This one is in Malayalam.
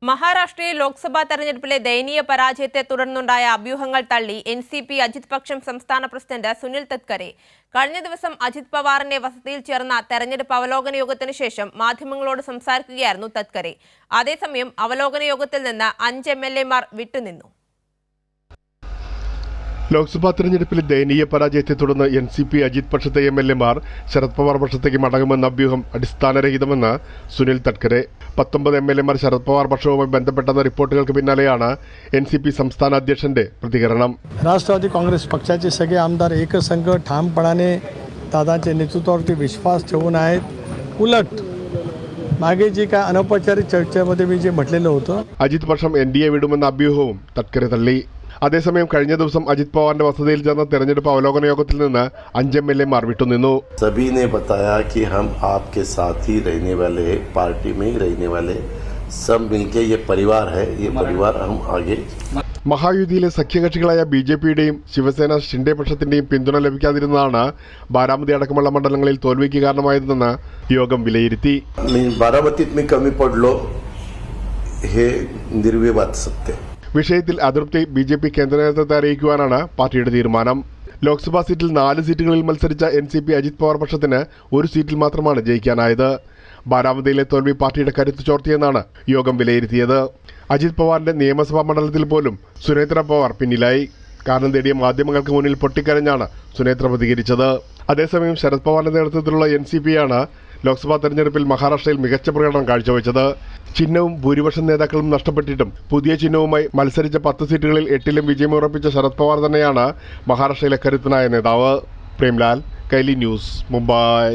മഹാരാഷ്ട്രയിൽ ലോക്സഭാ തെരഞ്ഞെടുപ്പിലെ ദയനീയ പരാജയത്തെ തുടർന്നുണ്ടായ അഭ്യൂഹങ്ങൾ തള്ളി എൻസിപി അജിത് പക്ഷം സംസ്ഥാന പ്രസിഡന്റ് സുനിൽ തത്കരെ. കഴിഞ്ഞ ദിവസം അജിത് പവാറിന്റെ വസതിയിൽ ചേർന്ന തെരഞ്ഞെടുപ്പ് അവലോകന യോഗത്തിന് ശേഷം മാധ്യമങ്ങളോട് സംസാരിക്കുകയായിരുന്നു തത്കരെ. അതേസമയം അവലോകന യോഗത്തിൽ നിന്ന് 5 MLA-മാർ വിട്ടുനിന്നു. ലോക്സഭാ തെരഞ്ഞെടുപ്പിലെ ദയനീയ പരാജയത്തെ തുടർന്ന് എൻസിപി അജിത് പക്ഷത്തെ MLA-മാർ ശരത് പവാർ പക്ഷത്തേക്ക് മടങ്ങുമെന്ന അഭ്യൂഹം അടിസ്ഥാനരഹിതമെന്ന് സുനിൽ തത്കരെ. 19 MLA-മാർ ശരത് പവാർ പക്ഷവുമായി ബന്ധപ്പെട്ടെന്ന റിപ്പോർട്ടുകൾക്ക് പിന്നാലെയാണ് എൻസിപി സംസ്ഥാന അധ്യക്ഷന്റെ പ്രതികരണം. राष्ट्रवादी काँग्रेस पक्षाचे सगळे आमदार एकसंघ ठामपणाने दादाच्या नेतृत्वावरती विश्वास ठेवून आहेत. उलट मागे जी काय अनौपचारिक चर्चेमध्ये मी जे म्हटलेलं होतं അജിത് പക്ഷം NDA വിടുമെന്ന അഭ്യൂഹവും തത്കരെ തള്ളി. അതേസമയം കഴിഞ്ഞ ദിവസം അജിത് പവാറിന്റെ വസതിയിൽ ചേർന്ന തെരഞ്ഞെടുപ്പ് അവലോകന യോഗത്തിൽ നിന്ന് 5 MLA-മാർ വിട്ടുനിന്നു. सभी ने बताया कि हम आपके साथ ही रहने वाले, पार्टी में ही रहने वाले, सब मिलके ये परिवार है, ये परिवार हम आगे. മഹായുതിയിലെ സഖ്യകക്ഷികളായ BJP-യുടെയും ശിവസേന ഷിൻഡെ പക്ഷത്തിന്റെയും പിന്തുണ ലഭിക്കാതിരുന്നതാണ് ബാരാമതി അടക്കമുള്ള മണ്ഡലങ്ങളിൽ തോൽവിക്ക് കാരണമായതെന്ന് യോഗം വിലയിരുത്തി. बारामतीत में कमी पडलो हे निर्विवाद सत्य. വിഷയത്തിൽ അതൃപ്തി BJP കേന്ദ്ര നേതൃത്വത്തെ അറിയിക്കുവാനാണ് പാർട്ടിയുടെ തീരുമാനം. ലോക്സഭാ സീറ്റിൽ 4 സീറ്റുകളിൽ മത്സരിച്ച എൻസിപി അജിത് പവാർ പക്ഷത്തിന് 1 സീറ്റിൽ മാത്രമാണ് ജയിക്കാനായത്. ബാരാമതിയിലെ തോൽവി പാർട്ടിയുടെ കരുത്ത് ചോർത്തിയെന്നാണ് യോഗം വിലയിരുത്തിയത്. അജിത് പവാറിന്റെ നിയമസഭാ മണ്ഡലത്തിൽ പോലും സുനേത്ര പവാർ പിന്നിലായി. കാരണം തേടിയ മാധ്യമങ്ങൾക്ക് മുന്നിൽ പൊട്ടിക്കരഞ്ഞാണ് സുനേത്ര പ്രതികരിച്ചത്. അതേസമയം ശരത് പവാറിന്റെ നേതൃത്വത്തിലുള്ള എൻസിപിയാണ് ലോക്സഭാ തെരഞ്ഞെടുപ്പിൽ മഹാരാഷ്ട്രയിൽ മികച്ച പ്രകടനം കാഴ്ചവെച്ചത്. ചിഹ്നവും ഭൂരിപക്ഷം നേതാക്കളും നഷ്ടപ്പെട്ടിട്ടും പുതിയ ചിഹ്നവുമായി മത്സരിച്ച 10 സീറ്റുകളിൽ 8ലും വിജയമുറപ്പിച്ച ശരത് പവാർ തന്നെയാണ് മഹാരാഷ്ട്രയിലെ കരുത്തനായ നേതാവ്. പ്രേംലാൽ, കൈലി ന്യൂസ്, മുംബൈ.